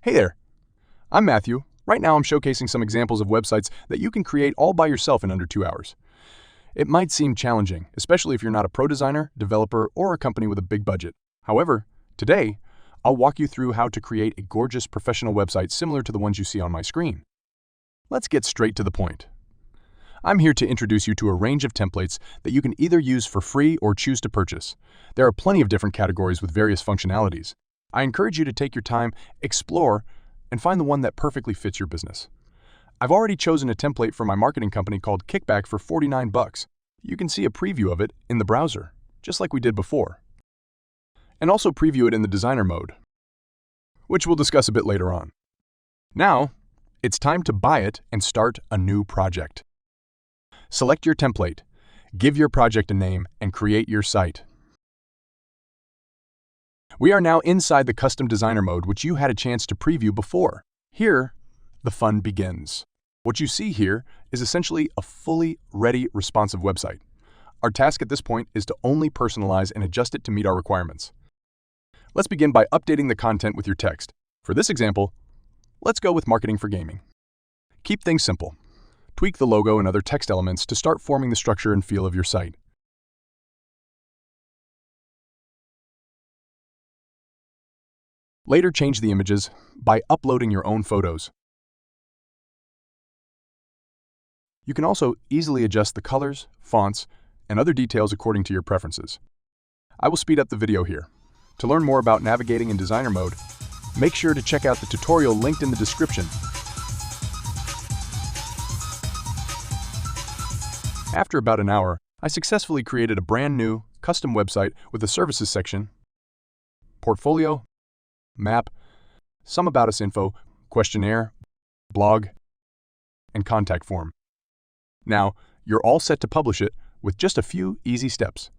Hey there, I'm Matthew. Right now I'm showcasing some examples of websites that you can create all by yourself in under 2 hours. It might seem challenging, especially if you're not a pro designer, developer, or a company with a big budget. However, today, I'll walk you through how to create a gorgeous professional website similar to the ones you see on my screen. Let's get straight to the point. I'm here to introduce you to a range of templates that you can either use for free or choose to purchase. There are plenty of different categories with various functionalities. I encourage you to take your time, explore, and find the one that perfectly fits your business. I've already chosen a template for my marketing company called Kickback for $49. You can see a preview of it in the browser, just like we did before. And also preview it in the designer mode, which we'll discuss a bit later on. Now, it's time to buy it and start a new project. Select your template, give your project a name, and create your site. We are now inside the custom designer mode, which you had a chance to preview before. Here, the fun begins. What you see here is essentially a fully ready, responsive website. Our task at this point is to only personalize and adjust it to meet our requirements. Let's begin by updating the content with your text. For this example, let's go with marketing for gaming. Keep things simple. Tweak the logo and other text elements to start forming the structure and feel of your site. Later, change the images by uploading your own photos. You can also easily adjust the colors, fonts, and other details according to your preferences. I will speed up the video here. To learn more about navigating in designer mode, make sure to check out the tutorial linked in the description. After about an hour, I successfully created a brand new, custom website with a services section, portfolio, map, some about us info, questionnaire, blog, and contact form. Now, you're all set to publish it with just a few easy steps.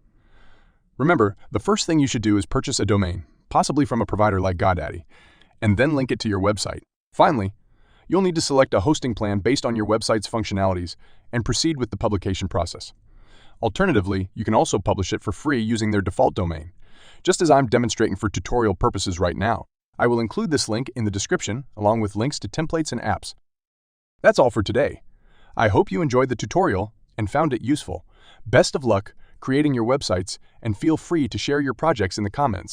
Remember, the first thing you should do is purchase a domain, possibly from a provider like GoDaddy, and then link it to your website. Finally, you'll need to select a hosting plan based on your website's functionalities and proceed with the publication process. Alternatively, you can also publish it for free using their default domain. Just as I'm demonstrating for tutorial purposes right now, I will include this link in the description along with links to templates and apps. That's all for today. I hope you enjoyed the tutorial and found it useful. Best of luck creating your websites, and feel free to share your projects in the comments.